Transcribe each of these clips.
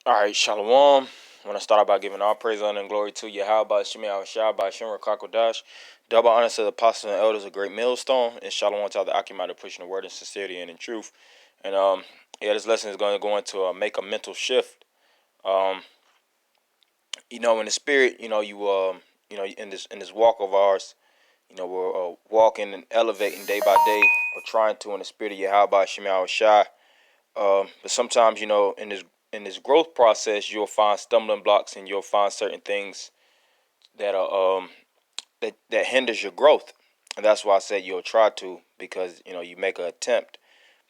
All right, Shalom. I want to start out by giving all praise, honor, and glory to Yahweh, Shemi Awashai, by Shem Rakakodash. Double honor to the apostles and elders, a great millstone, and Shalom to all the Achaemenid pushing the word in sincerity and in truth. And this lesson is going to go into make a mental shift. Um, in the spirit, in this walk of ours, we're walking and elevating day by day. We're trying to in the spirit of Yahweh, Shemi Awashai. But sometimes, in this growth process, you'll find stumbling blocks and you'll find certain things that are that hinders your growth. And that's why I said you'll try to, because you make an attempt,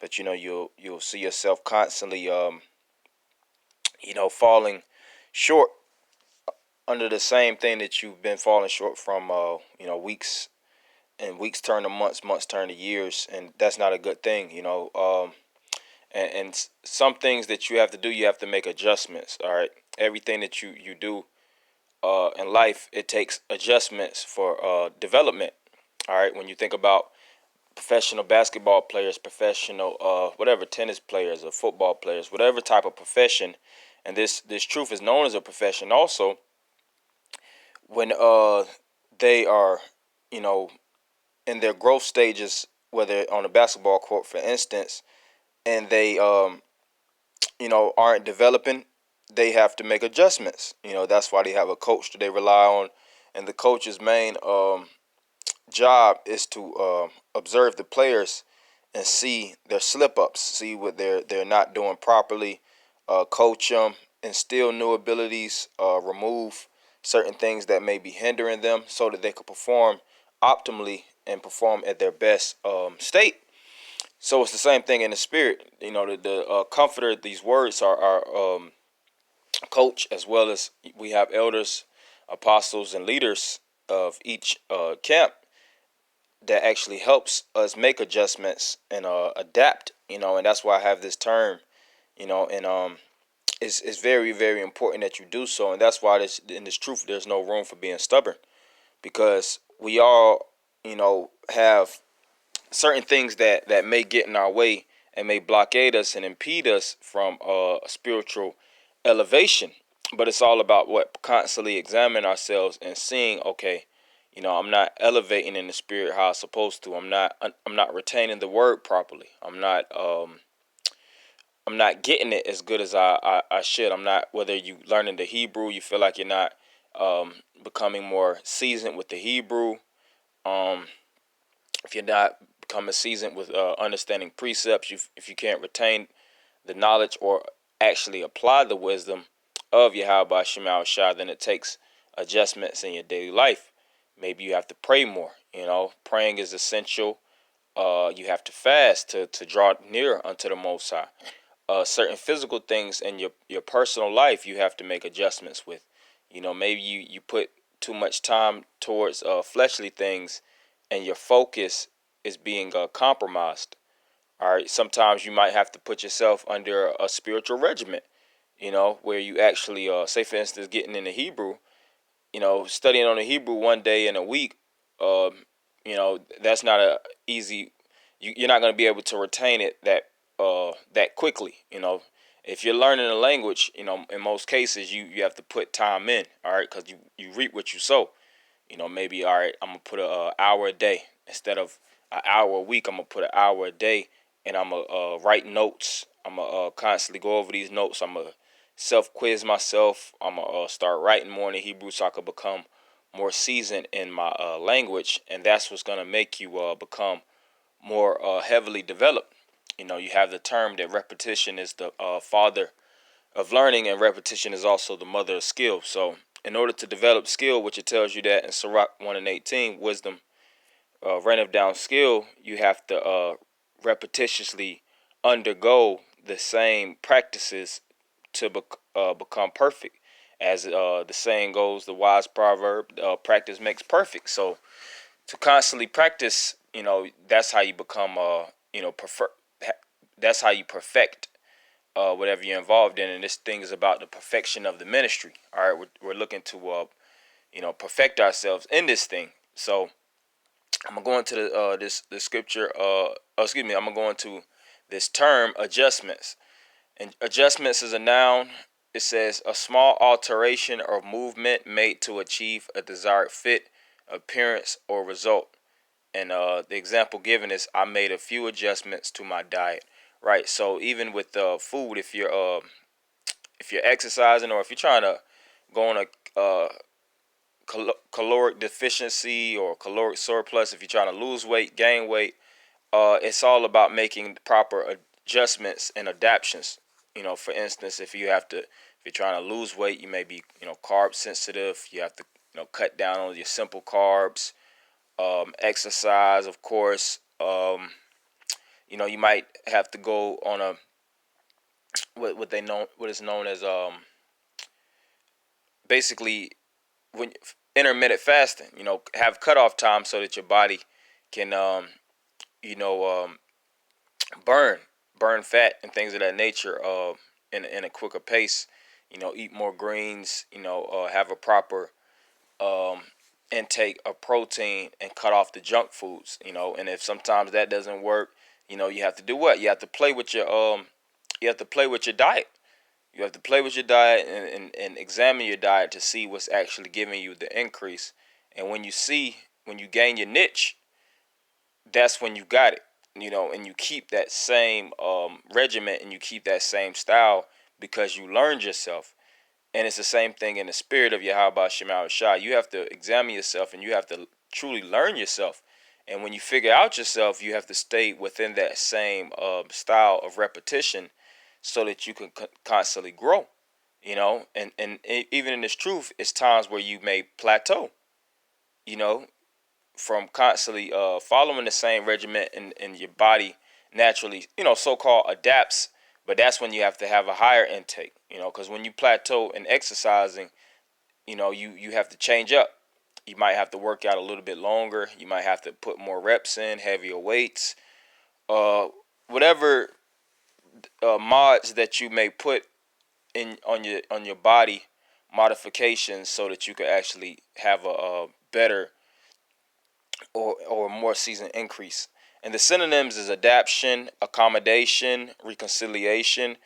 but you'll see yourself constantly falling short under the same thing that you've been falling short from weeks, and weeks turn to months, months turn to years, and that's not a good thing. And some things that you have to do, you have to make adjustments. All right, everything that you do in life, it takes adjustments for development. All right, when you think about professional basketball players, professional whatever, tennis players or football players, whatever type of profession, and this truth is known as a profession also. When they are, you know, in their growth stages, whether on a basketball court, for instance, and they aren't developing, they have to make adjustments. That's why they have a coach that they rely on, and the coach's main job is to observe the players and see their slip ups, see what they're not doing properly, coach them, instill new abilities, remove certain things that may be hindering them, so that they can perform optimally and perform at their best state. So it's the same thing in the spirit. The comforter. These words are our coach, as well as we have elders, apostles, and leaders of each camp that actually helps us make adjustments and adapt. And that's why I have this term. And it's very, very important that you do so. And that's why in this truth, there's no room for being stubborn, because we all have certain things that may get in our way and may blockade us and impede us from spiritual elevation. But it's all about what constantly examining ourselves and seeing, okay, I'm not elevating in the spirit how I'm supposed to. I'm not retaining the word properly. I'm not getting it as good as I should. I'm not, whether you learning the Hebrew, you feel like you're not becoming more seasoned with the Hebrew. Um, if you're not becoming seasoned with understanding precepts, if you can't retain the knowledge or actually apply the wisdom of Yahweh Shema Shah, then it takes adjustments in your daily life. Maybe you have to pray more. Praying is essential. You have to fast to draw near unto the Most High. Certain physical things in your personal life, you have to make adjustments with. Maybe you put too much time towards fleshly things, and your focus is being compromised. All right, sometimes you might have to put yourself under a spiritual regiment, where you actually, say for instance, getting into Hebrew, studying on the Hebrew one day in a week. That's not a easy. You're not going to be able to retain it that quickly. If you're learning a language, in most cases you have to put time in. All right, because you reap what you sow. Maybe, all right, I'm gonna put a hour a day instead of an hour a week. I'm gonna put an hour a day, and I'm gonna write notes. I'm gonna constantly go over these notes. I'm gonna self quiz myself. I'm gonna start writing more in the Hebrew so I could become more seasoned in my language, and that's what's gonna make you become more heavily developed. You have the term that repetition is the father of learning, and repetition is also the mother of skill. So, in order to develop skill, which it tells you that in Sirach 1:18, wisdom reigneth down skill, you have to repetitiously undergo the same practices to become perfect. As the saying goes, the wise proverb, practice makes perfect. So, to constantly practice, that's how you become, prefer. That's how you perfect whatever you're involved in. And this thing is about the perfection of the ministry. All right, we're looking to perfect ourselves in this thing. So I'm gonna go into the scripture. Excuse me. I'm gonna go into this term adjustments. And adjustments is a noun. it says a small alteration or movement made to achieve a desired fit, appearance, or result. And the example given is I made a few adjustments to my diet. Right. So even with food, if you're exercising or if you're trying to go on a caloric deficiency or caloric surplus, if you're trying to lose weight, gain weight, it's all about making proper adjustments and adaptations. For instance, if you're trying to lose weight, you may be, carb sensitive. You have to, cut down on your simple carbs. Exercise, of course. You might have to go on a what is known as basically when intermittent fasting. Have cutoff time so that your body can you know um, burn fat and things of that nature in a quicker pace. Eat more greens. Have a proper um, intake of protein and cut off the junk foods. And if sometimes that doesn't work, you have to do what? You have to play with your diet. You have to play with your diet and examine your diet to see what's actually giving you the increase. And when you gain your niche, that's when you got it. And you keep that same regiment and you keep that same style because you learned yourself. And it's the same thing in the spirit of Yahweh Shema Shah. You have to examine yourself and you have to truly learn yourself. And when you figure out yourself, you have to stay within that same style of repetition so that you can constantly grow. And even in this truth, it's times where you may plateau. You know, from constantly following the same regimen and your body naturally, so-called adapts. But that's when you have to have a higher intake, because when you plateau in exercising, you have to change up. You might have to work out a little bit longer. You might have to put more reps in, heavier weights, uh, whatever mods that you may put in on your body, modifications so that you can actually have a better or more season increase. And the synonyms is adaptation, accommodation, reconciliation.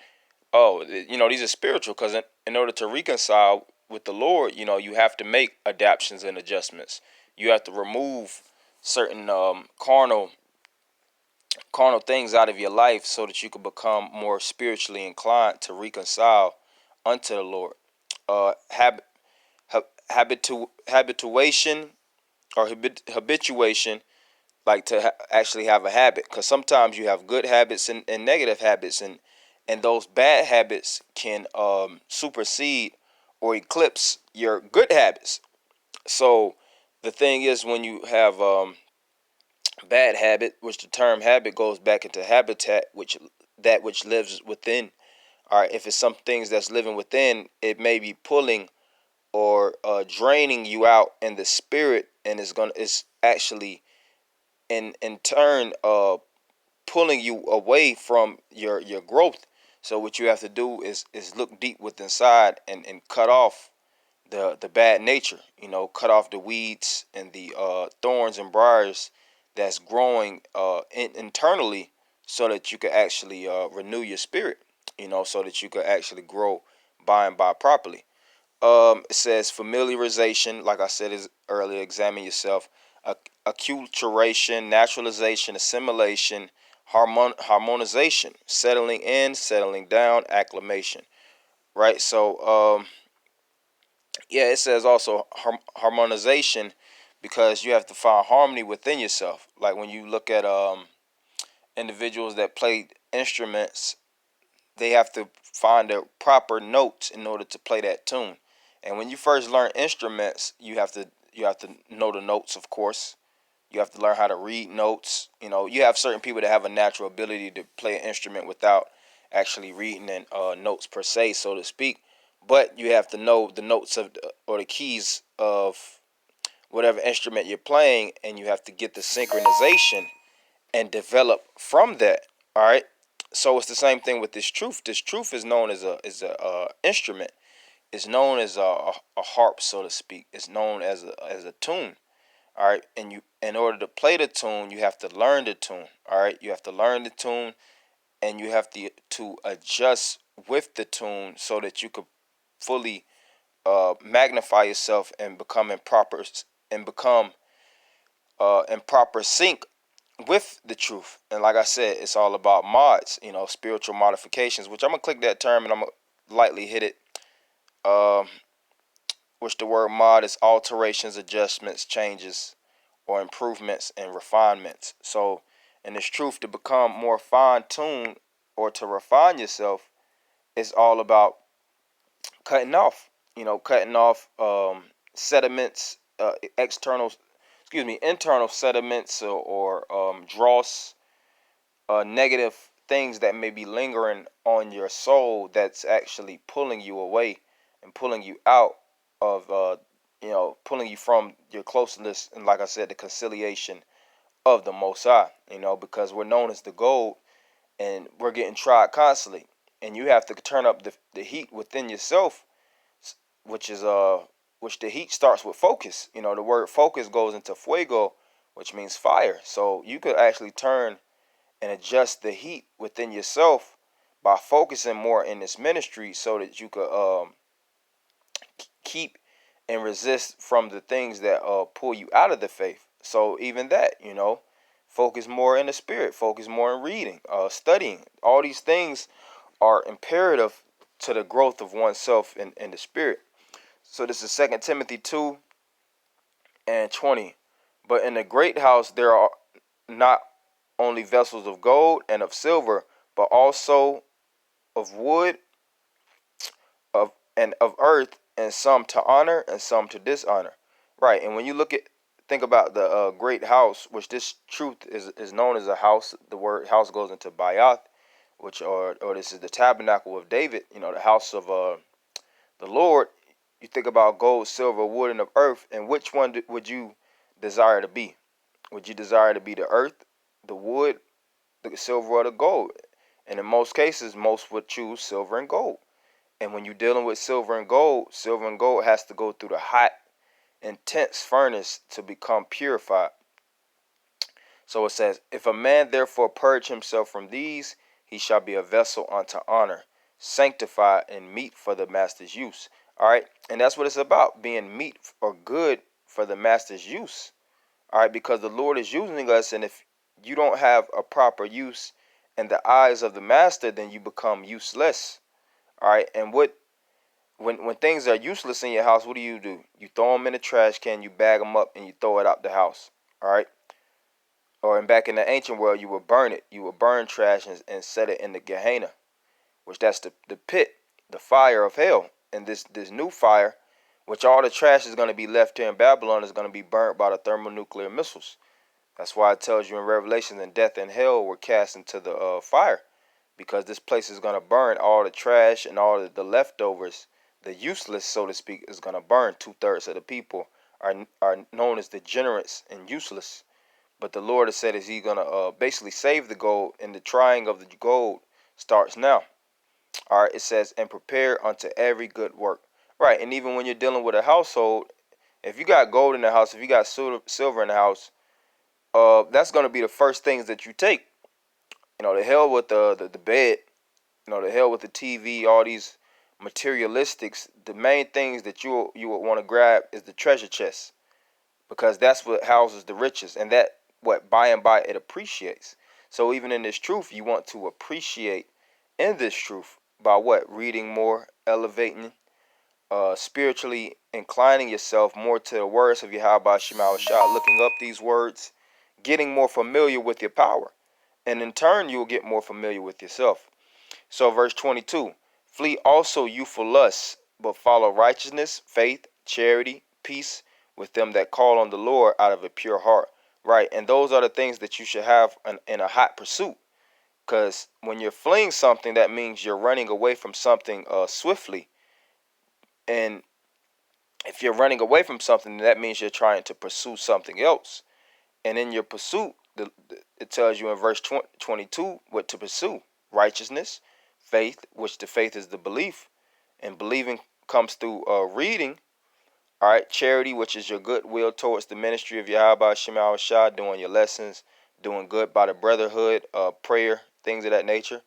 Oh, these are spiritual because in order to reconcile with the Lord, you have to make adaptations and adjustments. You have to remove certain carnal things out of your life so that you can become more spiritually inclined to reconcile unto the Lord. Habit, habituation or habituation, like to actually have a habit, because sometimes you have good habits and negative habits, and those bad habits can supersede or eclipse your good habits. So the thing is, when you have bad habit, which the term habit goes back into habitat, which that which lives within. All right, if it's some things that's living within, it may be pulling or draining you out in the spirit, and it's actually in turn pulling you away from your growth. So what you have to do is look deep within inside and cut off the bad nature. Cut off the weeds and the thorns and briars that's growing internally, so that you can actually renew your spirit. So that you can actually grow by and by properly. It says familiarization, like I said is earlier, examine yourself. Acculturation, naturalization, assimilation, harmonization, settling in, settling down, acclimation. Right. So yeah, it says also harmonization, because you have to find harmony within yourself. Like when you look at individuals that play instruments, they have to find the proper notes in order to play that tune. And when you first learn instruments, you have to know the notes, of course. You have to learn how to read notes. You have certain people that have a natural ability to play an instrument without actually reading and notes per se, so to speak. But you have to know the notes or the keys of whatever instrument you're playing, and you have to get the synchronization and develop from that. All right. So it's the same thing with this truth. This truth is known as a instrument. It's known as a harp, so to speak. It's known as a tune. All right. And in order to play the tune, you have to learn the tune. All right. You have to learn the tune, and you have to adjust with the tune so that you could fully magnify yourself and become in proper sync with the truth. And like I said, it's all about mods, spiritual modifications, which I'm gonna click that term and I'm gonna lightly hit it. Um, which the word mod is alterations, adjustments, changes, or improvements and refinements. So in this truth, to become more fine-tuned or to refine yourself, it's all about cutting off, cutting off sediments, internal sediments or dross, negative things that may be lingering on your soul that's actually pulling you away and pulling you out of, pulling you from your closeness and, like I said, the conciliation of the Most High, because we're known as the gold and we're getting tried constantly. And you have to turn up the heat within yourself, which is which the heat starts with focus. The word focus goes into fuego, which means fire. So you could actually turn and adjust the heat within yourself by focusing more in this ministry so that you could keep and resist from the things that pull you out of the faith. So even that, focus more in the spirit, focus more in reading, studying. All these things are imperative to the growth of oneself in the spirit. So this is 2 Timothy 2:20. But in the great house there are not only vessels of gold and of silver, but also of wood, of earth, and some to honor and some to dishonor. Right. And when you think about the great house, which this truth is known as a house. The word house goes into Bayath, which or this is the tabernacle of David. The house of the Lord. You think about gold, silver, wood, and of earth, and which one would you desire to be? Would you desire to be the earth, the wood, the silver, or the gold? And in most cases, most would choose silver and gold. And when you're dealing with silver and gold has to go through the hot, intense furnace to become purified. So it says, if a man therefore purge himself from these, he shall be a vessel unto honor, sanctified and meet for the master's use. All right. And that's what it's about, being meet or good for the master's use. All right. Because the Lord is using us. And if you don't have a proper use in the eyes of the master, then you become useless. All right. And when things are useless in your house, what do? You throw them in the trash can, you bag them up, and you throw it out the house. All right. Or back in the ancient world, you would burn it. You would burn trash and set it in the Gehenna, which that's the pit, the fire of hell. And this new fire, which all the trash is going to be left here in Babylon, is going to be burnt by the thermonuclear missiles. That's why it tells you in Revelation that death and hell were cast into the fire, because this place is going to burn. All the trash and all the leftovers, the useless, so to speak, is going to burn. 2/3 of the people are known as degenerates and useless. But the Lord has said is He's gonna basically save the gold, and the trying of the gold starts now. All right, it says, and prepare unto every good work. Right, and even when you're dealing with a household, if you got gold in the house, if you got silver in the house, that's gonna be the first things that you take. The hell with the bed, the hell with the TV, all these materialistics. The main things that you would want to grab is the treasure chest, because that's what houses the riches, and that what by and by it appreciates. So even in this truth, you want to appreciate in this truth by what? Reading more, elevating, spiritually inclining yourself more to the words of Yahweh Shema Shah, looking up these words, getting more familiar with your power, and in turn you will get more familiar with yourself. So verse 22, flee also youthful lusts, but follow righteousness, faith, charity, peace with them that call on the Lord out of a pure heart. Right. And those are the things that you should have in a hot pursuit. Because when you're fleeing something, that means you're running away from something swiftly. And if you're running away from something, that means you're trying to pursue something else. And in your pursuit, it tells you in verse 22 what to pursue: righteousness, faith, which the faith is the belief, and believing comes through reading. All right, charity, which is your goodwill towards the ministry of Yahweh Shema Shah, doing your lessons, doing good by the brotherhood, prayer, things of that nature.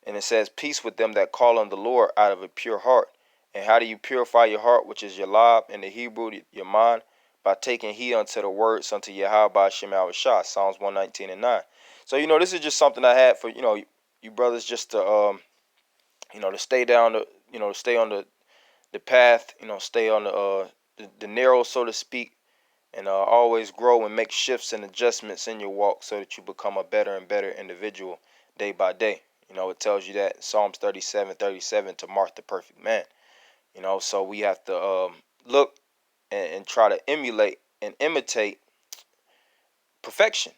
And it says peace with them that call on the Lord out of a pure heart. And how do you purify your heart, which is your lob, in the Hebrew, your mind? By taking heed unto the words unto Yahweh Shem Shah, Psalms 119 and 9. So, this is just something I had for, you brothers just to, to stay down, to stay on the path, stay on the narrow, so to speak, and always grow and make shifts and adjustments in your walk so that you become a better and better individual day by day. It tells you that in Psalms 37:37 to mark the perfect man. So we have to look and try to emulate and imitate perfection,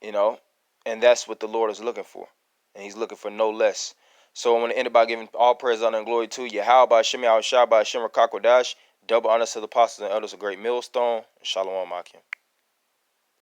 you know, and that's what the Lord is looking for. And he's looking for no less. So I want to end it by giving all praise, honor, and glory to Yahweh, Shem Yahweh Shai, by Shem Rakakwadash, double honors to the apostles and elders, a great millstone. Shalom, Akim.